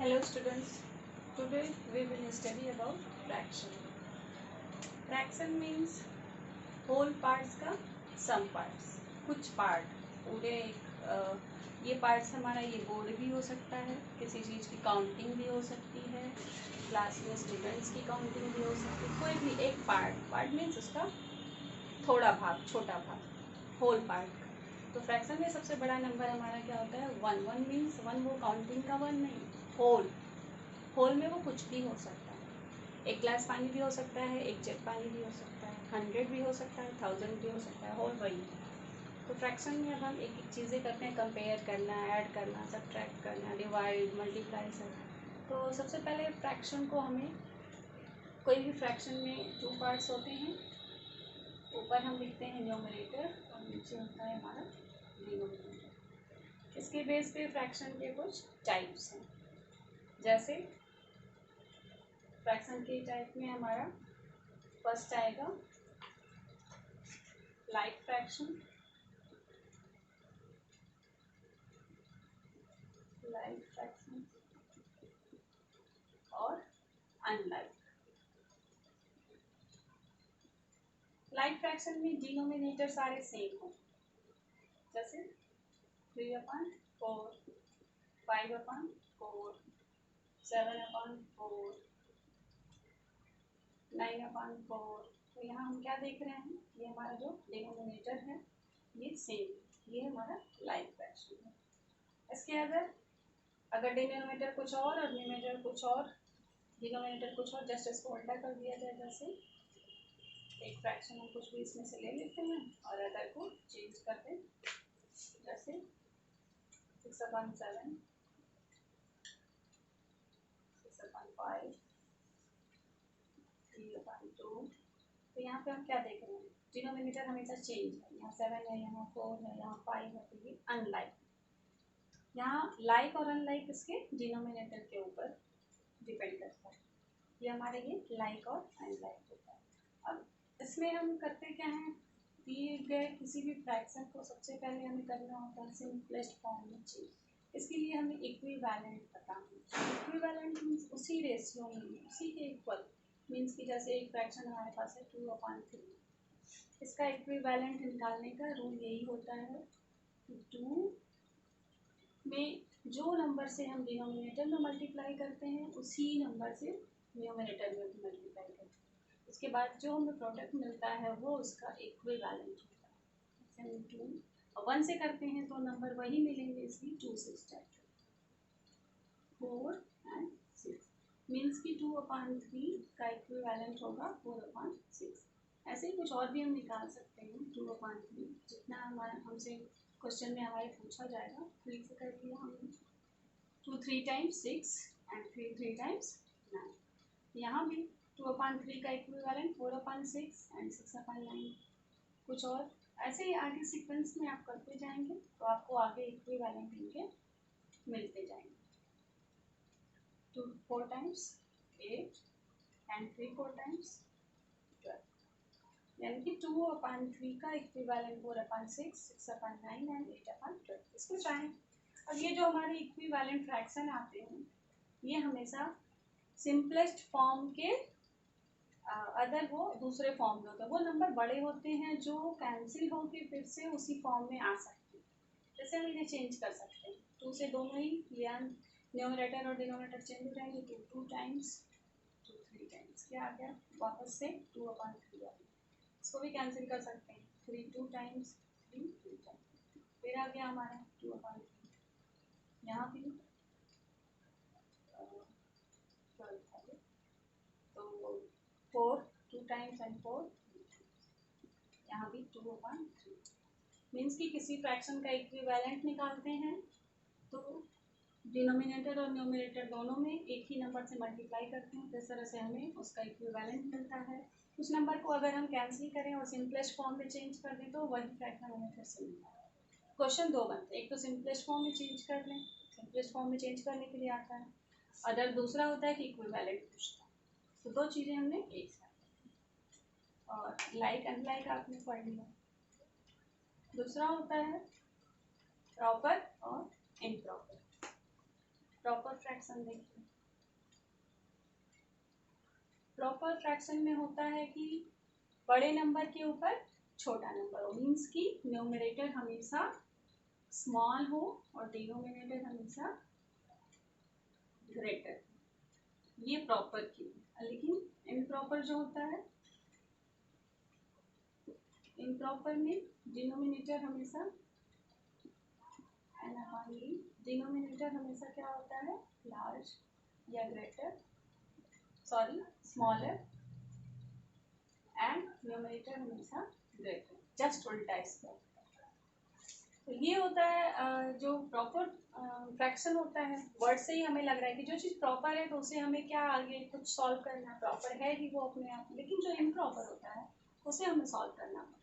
Hello students, today we will study about fraction. Fraction means whole parts का sum parts, कुछ part पूरे ये parts हमारा ये बोर्ड भी हो सकता है, किसी चीज़ की काउंटिंग भी हो सकती है, क्लास में स्टूडेंट्स की काउंटिंग भी हो सकती है, कोई भी एक पार्ट मीन्स उसका थोड़ा भाग, छोटा भाग, होल पार्ट। तो फ्रैक्शन में सबसे बड़ा नंबर हमारा क्या होता है? वन मीन्स वन वो काउंटिंग का वन नहीं, होल में वो कुछ भी हो सकता है। एक ग्लास पानी भी हो सकता है, एक जग पानी भी हो सकता है, 100 भी हो सकता है, 1000 भी हो सकता है, होल वही है। तो फ्रैक्शन में अब हम एक एक चीज़ें करते हैं, कंपेयर करना, ऐड करना, सब्ट्रैक्ट करना, डिवाइड, मल्टीप्लाई सब। तो सबसे पहले फ्रैक्शन को हमें, कोई भी फ्रैक्शन में 2 पार्ट्स होते हैं। ऊपर हम लिखते हैं न्यूमरेटर और नीचे होता है हमारा डिनोमिनेटर। इसके बेस पे फ्रैक्शन के कुछ टाइप्स हैं। जैसे फ्रैक्शन के टाइप में हमारा फर्स्ट आएगा लाइक फ्रैक्शन, और अनलाइक। लाइक फ्रैक्शन में डिनोमिनेटर सारे सेम हो, जैसे 3/4, 5/4, 7/4, 9/4। तो यहाँ हम क्या देख रहे हैं, ये हमारा जो डिनोमिनेटर है ये सेम, ये हमारा लाइक फ्रैक्शन है। इसके अगर डिनोमिनेटर कुछ और न्यूमरेटर कुछ और, डिनोमिनेटर कुछ और, जस्ट इसको उल्टा कर दिया जाए। जैसे एक फ्रैक्शन हम कुछ भी इसमें से ले लेते हैं और अदर को चेंज कर दें। जैसे 6/7, 6/5, 3/2। तो यहाँ पे हम क्या देख रहे हैं, डिनोमिनेटर हमेशा चेंज है, यहाँ 7 है, यहाँ 4 है, यहाँ 5 है, तो ये अनलाइक। यहाँ लाइक और अनलाइक इसके डिनोमिनेटर के ऊपर डिपेंड करता है। ये हमारे ये लाइक और अनलाइक होता है। अब इसमें हम करते क्या हैं, दिए गए किसी भी फ्रैक्शन को सबसे पहले हमें करना होता है सिंपलेस्ट फॉर्म में चेंज। इसके लिए हमें इक्विवेलेंट पता होना। इक्विवेलेंट मीन्स उसी रेशियो में, उसी के इक्वल। मीन्स कि जैसे एक फ्रैक्शन हमारे पास है 2/3, इसका इक्विवेलेंट निकालने का रूल यही होता है कि 2 में जो नंबर से हम डिनोमिनेटर में मल्टीप्लाई करते हैं उसी नंबर से न्यूमरेटर में भी मल्टीप्लाई करते हैं। उसके बाद जो हमें प्रोडक्ट मिलता है वो उसका इक्विवेलेंट होता है। जैसे हम 2 1 से करते हैं तो नंबर वही मिलेंगे, इसलिए 2 से स्टार्ट करते हैं। 4 एंड 6 मीन्स कि 2/3 का इक्विवेलेंट होगा 4/6। ऐसे ही कुछ और भी हम निकाल सकते हैं। 2/3 जितना हमारा हमसे क्वेश्चन में हमारे पूछा जाएगा, 3 से कर लिया हमने, 2 3 टाइम्स 6 एंड 3 3 टाइम्स 9। यहाँ भी 2/3 का इक्विवेलेंट 4/6 एंड 6/9। कुछ और ऐसे ही आगे सीक्वेंस में आप करते जाएंगे तो आपको आगे इक्विवेलेंट इनके मिलते जाएंगे। 2 4 टाइम्स 8 एंड 3 4 टाइम्स 12, यानी कि 2/3 का इक्विवेलेंट 4/6, 6/9 एंड 8/12। इसको चाहें, अब ये जो हमारे इक्विवेलेंट फ्रैक्शन आते हैं ये हमेशा सिंपलेस्ट फॉर्म के अदर वो दूसरे फॉर्म में होता है। वो नंबर बड़े होते हैं जो कैंसिल होकर फिर से उसी फॉर्म में आ सकते हैं। जैसे हम इन्हें चेंज कर सकते हैं, 2 से दोनों ही, या न्यूमरेटर और डिनोमिनेटर चेंज हो जाएंगे। 2 टाइम्स 2 3 टाइम्स, क्या आ गया वापस से 2/3 आ गया। इसको भी कैंसिल कर सकते हैं, 3 2 टाइम्स 3 2 टाइम्स, फिर आ गया हमारा 2/3। यहाँ भी 12 था, तो 4 2 टाइम्स एंड 4, यहाँ भी 2/3। मीन्स कि किसी फ्रैक्शन का इक्विवेलेंट निकालते हैं तो डिनोमिनेटर और न्यूमरेटर दोनों में एक ही नंबर से मल्टीप्लाई करते हैं, तो इस तरह से हमें उसका इक्विवेलेंट मिलता है। उस नंबर को अगर हम कैंसिल करें और सिंपलेस्ट फॉर्म में चेंज कर दें तो वही फ्रैक्शन हमें फिर से मिलता है। क्वेश्चन 2 बनते हैं, एक तो सिंपलेस्ट फॉर्म में चेंज कर लें, सिंपलेस्ट फॉर्म में चेंज करने के लिए आता है। अदर दूसरा होता है कि इक्विवेलेंट पूछता है। तो 2 चीज़ें हमने एक साथ, और लाइक अनलाइक आपने पढ़ लिया। दूसरा होता है प्रॉपर और इम्प्रॉपर। प्रॉपर फ्रैक्शन देखिए, प्रॉपर फ्रैक्शन में होता है कि बड़े नंबर के ऊपर छोटा नंबर हो, मीन्स कि न्यूमरेटर हमेशा स्मॉल हो और डिनोमिनेटर हमेशा ग्रेटर, ये प्रॉपर की। लेकिन इम्प्रॉपर जो होता है, इम्प्रॉपर में डिनोमिनेटर हमेशा डिनोमिनेटर हमेशा क्या होता है, लार्ज या greater, sorry smaller, and numerator हमेशा ग्रेटर, जस्ट उल्टा इसका। तो ये होता है जो प्रॉपर फ्रैक्शन होता है। वर्ड से ही हमें लग रहा है कि जो चीज़ प्रॉपर है तो उसे हमें क्या आगे कुछ सॉल्व करना है, प्रॉपर है ही वो अपने आप, लेकिन जो इम्प्रॉपर होता है उसे हमें सॉल्व करना पड़ता।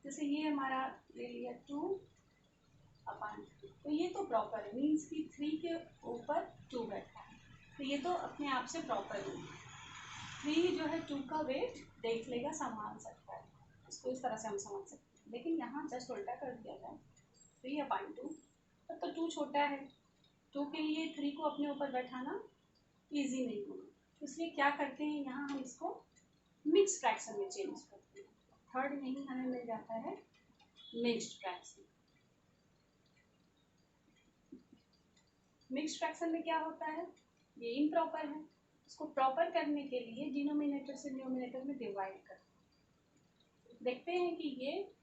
जैसे ये हमारा ले लिया 2/3, तो ये तो प्रॉपर है, मीन्स कि 3 के ऊपर 2 बैठा है, तो ये तो अपने आप से प्रॉपर है। 3 जो है 2 का वेट देख लेगा, संभाल सकता है, इसको इस तरह से हम समझ सकते हैं। लेकिन यहाँ जस्ट उल्टा कर दिया जाए, 3/2, तो 2 छोटा है, 2 के लिए 3 को अपने ऊपर बैठाना ईजी नहीं होगा, इसलिए क्या करते हैं यहाँ हम इसको मिक्स फ्रैक्शन में चेंज करते हैं। थर्ड में ही हमें मिल जाता है मिक्स्ड फ्रैक्शन। मिक्स्ड फ्रैक्शन में क्या होता है, ये इम्प्रॉपर है, इसको प्रॉपर करने के लिए डिनोमिनेटर से न्यूमरेटर में डिवाइड करते हैं। देखते हैं कि ये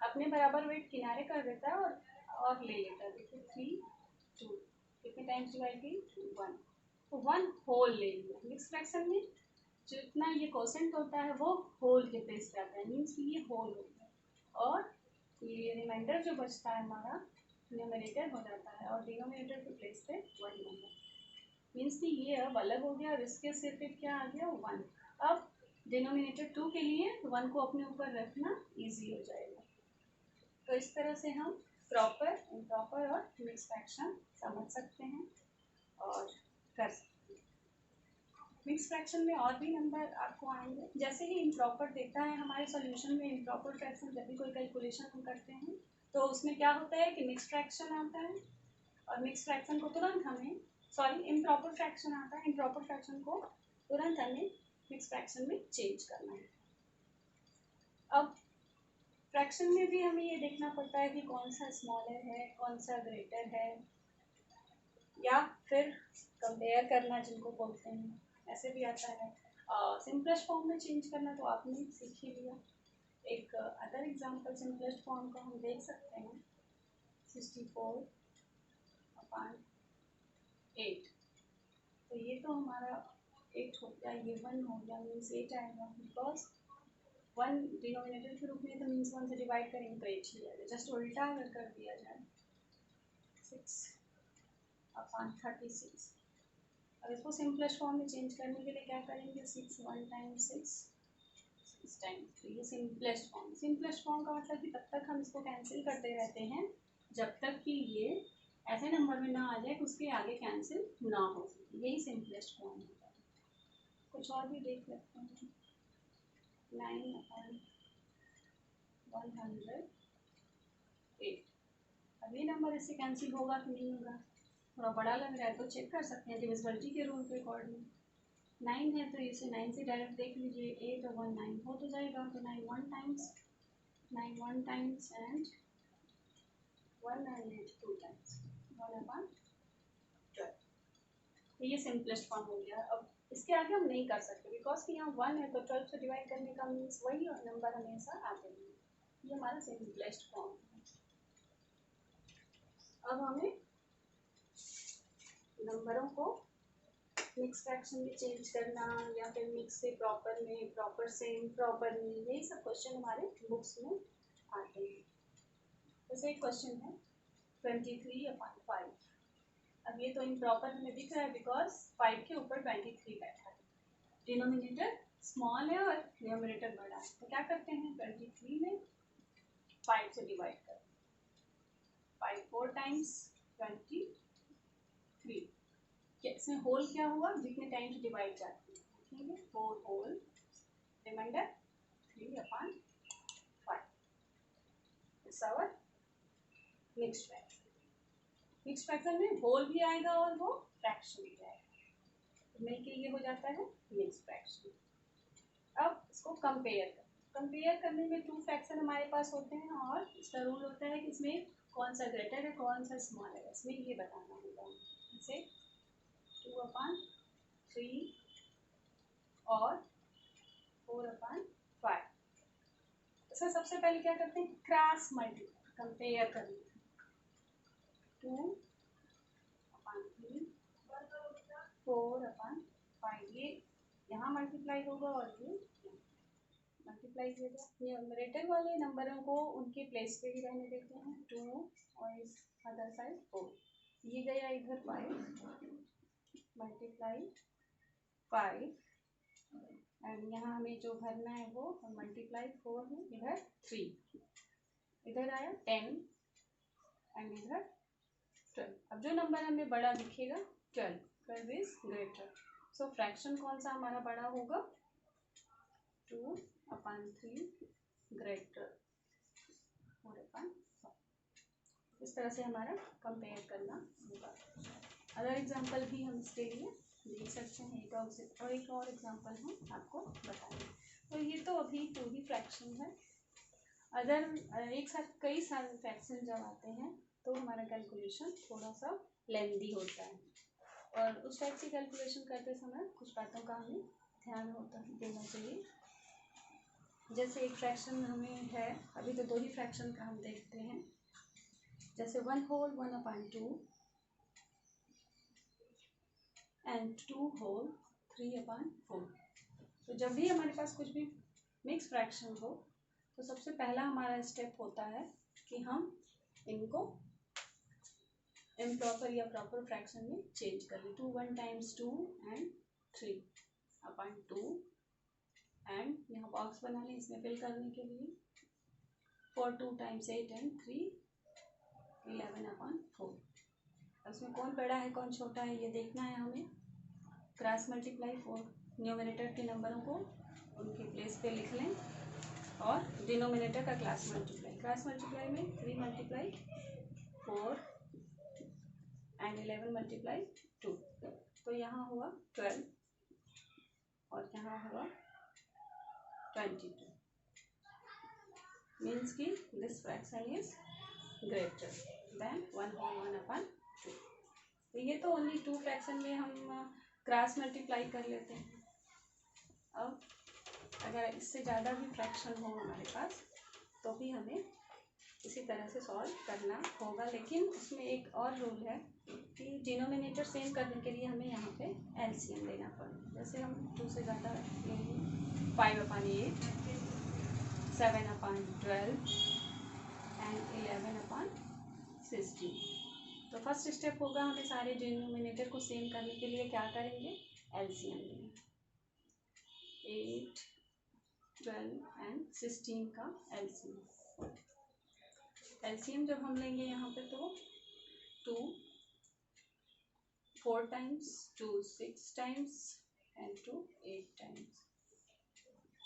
अपने बराबर वेट किनारे कर देता है और ले लेता है। देखिए 3 2 कितने टाइम्स डिवाइड की, 1, तो 1 होल ले लिया। मिक्स फ्रैक्शन में जितना ये कोसेंट होता है वो होल के प्लेस पे आता है, मीन्स कि ये होल हो गया, और ये रिमाइंडर जो बचता है हमारा न्यूमरेटर हो जाता है और डिनोमिनेटर के प्लेस पे 1 नंबर, मीन्स कि ये अब अलग हो गया और इसके सिर पे क्या आ गया, 1। अब डिनोमिनेटर 2 के लिए 1 को अपने ऊपर रखना ईजी हो जाएगा। तो इस तरह से हम प्रॉपर, इम्प्रॉपर और मिक्स फ्रैक्शन समझ सकते हैं और कर सकते हैं। मिक्स फ्रैक्शन में और भी नंबर आपको आएंगे, जैसे ही इम्प्रॉपर देता है हमारे सॉल्यूशन में इम्प्रॉपर फ्रैक्शन, जब भी कोई कैलकुलेशन हम करते हैं तो उसमें क्या होता है कि मिक्स फ्रैक्शन आता है, और मिक्स फ्रैक्शन को तुरंत हमें, सॉरी इम्प्रॉपर फ्रैक्शन आता है, इम्प्रॉपर फ्रैक्शन को तुरंत हमें मिक्स फ्रैक्शन में चेंज करना है। अब फ्रैक्शन में भी हमें ये देखना पड़ता है कि कौन सा स्मॉलर है, कौन सा ग्रेटर है, या फिर कंपेयर करना जिनको बोलते हैं, ऐसे भी आता है। सिंपलेस्ट फॉर्म में चेंज करना तो आपने सीख ही लिया। एक अदर एग्जांपल सिंपलेस्ट फॉर्म का हम देख सकते हैं, 64/8, तो ये तो हमारा 8 हो गया, ये 1 हो गया, मीन्स 8 आएगा, बिकॉज 1 डिनोमिनेटर के रूप में तो मीन्स 1 से डिवाइड करेंगे तो 8 ही आएगा। जस्ट उल्टा अगर कर दिया जाए 6/36, अब इसको सिंपलेस्ट फॉर्म में चेंज करने के लिए क्या करेंगे, 6 1 टाइम्स 6 टाइम्स, तो ये सिंपलेस्ट फॉर्म। सिंपलेस्ट फॉर्म का मतलब कि तब तक हम इसको कैंसिल करते रहते हैं जब तक कि ये ऐसे नंबर में ना आ जाए कि उसके आगे कैंसिल ना हो, यही सिंपलेस्ट फॉर्म होता है। कुछ और भी देख लेते हैं, 9/108, अब ये नंबर इससे कैंसिल होगा कि नहीं होगा, थोड़ा बड़ा लग रहा है तो चेक कर सकते हैं डिविजिबिलिटी के रूल के अकॉर्डिंग। 9 है तो इसे 9 से डायरेक्ट देख लीजिए, 8 और 1 9 हो तो जाएगा, तो 9 1 times, 9 1 times and 1 and 8 2 times, 1/12, तो ये सिंपलेस्ट फॉर्म हो गया। अब इसके आगे हम नहीं कर सकते बिकॉज कि यहाँ 1 है तो 12 से डिवाइड करने का मीन्स वही नंबर हमेशा आते हैं, ये हमारा सिंपलेस्ट फॉर्म है। अब हमें नंबरों को मिक्स फ्रैक्शन में चेंज करना या फिर मिक्स से प्रॉपर में, प्रॉपर से इम्प्रॉपर में, यही सब क्वेश्चन हमारे बुक्स में आते हैं। जैसे एक क्वेश्चन है 23/5, अब ये तो इम्प्रॉपर हमें दिख रहा है बिकॉज 5 के ऊपर 23 बैठा है, डिनोमिनेटर स्मॉल है और न्यूमरेटर बड़ा है, तो क्या करते हैं 23 में 5 से डिवाइड करते हैं, 5 4 टाइम्स 23, इसमें होल क्या हुआ, जितने टाइम्स डिवाइड जाती है, ठीक है, 4 whole, reminder 3/5, it's our mixed fraction. Mix fraction में होल भी आएगा और वो फ्रैक्शन भी आएगा, तो मिलके ये हो जाता है मिक्स फ्रैक्शन। अब इसको कंपेयर करने में टू फ्रैक्शन हमारे पास होते हैं और इसका रूल होता है कि इसमें कौन सा ग्रेटर है कौन सा स्मॉल है, इसमें ये बताना होगा। जैसे 2/3 और 4/5। इसमें सबसे पहले क्या करते हैं, क्रॉस मल्टीप्लाई कंपेयर करना। 2/3 4/5 ये यहाँ मल्टीप्लाई होगा और ये मल्टीप्लाई किया। ये न्यूमरेटर वाले नंबरों को उनके प्लेस पे ही रहने देते हैं। 2 और इस अदर साइड 4, ये गया इधर 5 मल्टीप्लाई 5 एंड यहाँ हमें जो भरना है वो मल्टीप्लाई 4 है, इधर 3, इधर आया 10 एंड इधर 12। अब जो नंबर हमें बड़ा दिखेगा 12 इज ग्रेटर, सो फ्रैक्शन कौन सा हमारा बड़ा होगा, 2/3 ग्रेटर 4/5। इस तरह से हमारा कंपेयर करना होगा। अदर एग्जांपल भी हम इसके लिए देख सकते हैं, एक और एग्जांपल हम आपको बताएंगे। तो ये तो अभी 2D फ्रैक्शन है। अदर एक साथ कई सारे फ्रैक्शन जब आते हैं तो हमारा कैलकुलेशन थोड़ा सा लेंदी होता है, और उस टाइप की कैलकुलेशन करते समय कुछ बातों का हमें ध्यान देना चाहिए। जैसे एक फ्रैक्शन हमें है, अभी तो 2 ही फ्रैक्शन का हम देखते हैं, जैसे 1/2 1/2 एंड 2/3 3/4। तो जब भी हमारे पास कुछ भी मिक्स फ्रैक्शन हो तो सबसे पहला हमारा स्टेप होता है कि हम इनको इम्प्रॉपर या प्रॉपर फ्रैक्शन में चेंज कर लें। 2 1 times 2 एंड 3/2 एंड यहाँ बॉक्स बना लें इसमें फिल करने के लिए। 4 2 times 8 एंड 3 11/4। उसमें कौन बड़ा है कौन छोटा है ये देखना है हमें। क्रॉस मल्टीप्लाई 4 न्यूमरेटर के नंबरों को उनके प्लेस पे लिख लें और डिनोमिनेटर का क्रॉस मल्टीप्लाई में 3 मल्टीप्लाई 4 एंड 11 मल्टीप्लाई 2, तो यहाँ हुआ 12 और यहाँ हुआ 22, मीन्स कि this fraction is greater than 1/2। तो ये तो ओनली 2 फ्रैक्शन में हम क्रॉस मल्टीप्लाई कर लेते हैं। अब अगर इससे ज़्यादा भी फ्रैक्शन हो हमारे पास तो भी हमें इसी तरह से सॉल्व करना होगा, लेकिन उसमें एक और रूल है कि डिनोमिनेटर सेम करने के लिए हमें यहाँ पे एलसीएम लेना पड़ेगा। जैसे हम 2 से ज़्यादा लेंगे 5/8 7/12 एंड 11/16। तो फर्स्ट स्टेप होगा हमें सारे डिनोमिनेटर को सेम करने के लिए क्या करेंगे, एलसीएम लेंगे। 8 12 एंड 16 का एलसीएम जब हम लेंगे यहाँ पे तो 2 4 times 2 6 times and 2 8 times,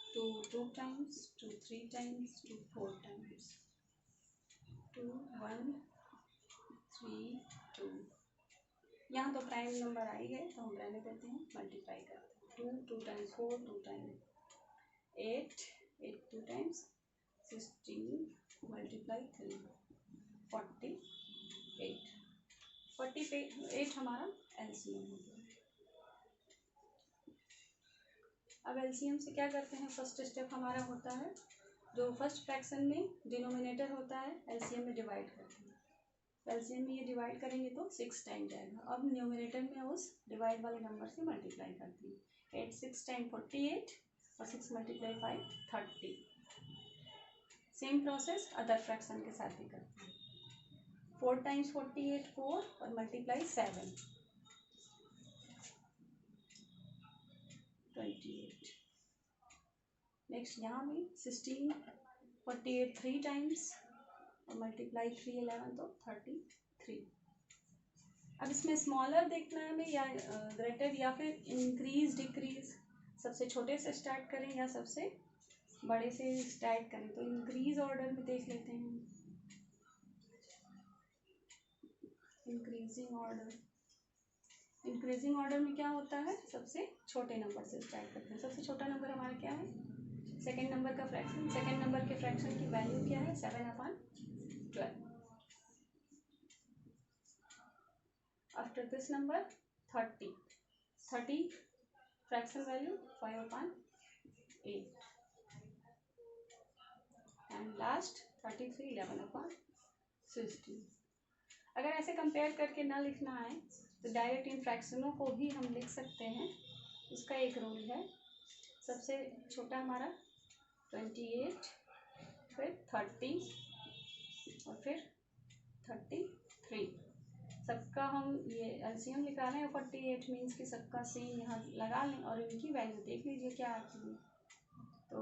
2 2 times 2 3 times 2 4 times, 2 1 3 2। यहाँ तो प्राइम नंबर आ ही गए तो हम रहने देते हैं, मल्टीप्लाई करते हैं। 2 2 times 4 2 times 8 8 2 times 16 मल्टीप्लाई 3 48 हमारा एलसीएम हो गया। अब एलसीएम से क्या करते हैं, फर्स्ट स्टेप हमारा होता है जो फर्स्ट फ्रैक्शन में डिनोमिनेटर होता है एलसीएम में डिवाइड करते हैं। एलसीएम में ये डिवाइड करेंगे तो 6 टाइम जाएगा। अब न्यूमरेटर में उस डिवाइड वाले नंबर से मल्टीप्लाई करते हैं। 8 6 टाइम 48 और 6 multiply 5 30। Same process other fraction के साथ भी करते हैं। 4 times 48 4 और मल्टीप्लाई 7 28। नेक्स्ट यहाँ भी 16 48 3 टाइम्स और मल्टीप्लाई 3 11 तो 33। अब इसमें स्मॉलर देखना है हमें या ग्रेटर या फिर इंक्रीज डिक्रीज, सबसे छोटे से स्टार्ट करें या सबसे बड़े से स्टार्ट करें, तो इंक्रीज ऑर्डर में देख लेते हैं। Increasing order. इंक्रीजिंग ऑर्डर में क्या होता है, सबसे छोटे नंबर से स्टार्ट करते हैं। सबसे छोटा नंबर हमारा क्या है, सेकेंड नंबर का फ्रैक्शन। सेकेंड नंबर के फ्रैक्शन की वैल्यू क्या है, 7/12। After this number 30 fraction value 5/8 and last 33 11/16। अगर ऐसे कंपेयर करके ना लिखना है तो डायरेक्ट इन फ्रैक्शनों को भी हम लिख सकते हैं। उसका एक रूल है, सबसे छोटा हमारा 28, फिर 30 और फिर 33। सबका हम ये एलसीएम निकालें और 48 मीन्स कि सबका सेम यहाँ लगा लें और इनकी वैल्यू देख लीजिए क्या आती है। तो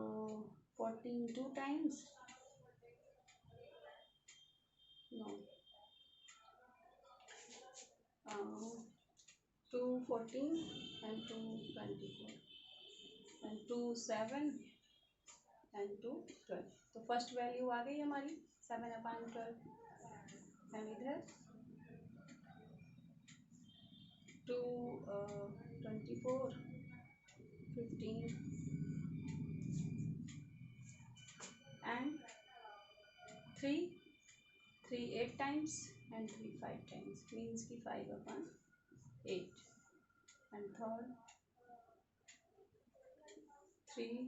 14 2 times, no 2 14 and 2 24 and 2 7 and 2 12। तो फर्स्ट वैल्यू आ गई हमारी 7/12 एंड इधर 2 24 15 and 3 8 times and 3 5 times means कि 5/8 and third 3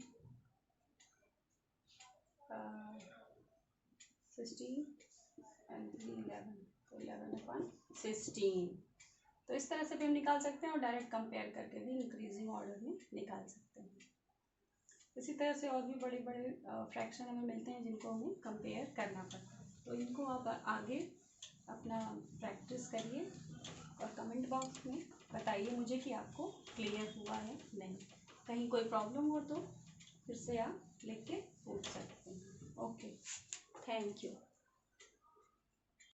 16 and 3 11, तो 11/16। तो इस तरह से भी हम निकाल सकते हैं और डायरेक्ट कंपेयर करके भी इंक्रीजिंग ऑर्डर में निकाल सकते हैं। इसी तरह से और भी बड़े बड़े फ्रैक्शन हमें मिलते हैं जिनको हमें कंपेयर करना पड़ता है। तो इनको आप आगे अपना प्रैक्टिस करिए और कमेंट बॉक्स में बताइए मुझे कि आपको क्लियर हुआ है नहीं। कहीं कोई प्रॉब्लम हो तो फिर से आप लिख के पूछ सकते हैं। Okay, thank you.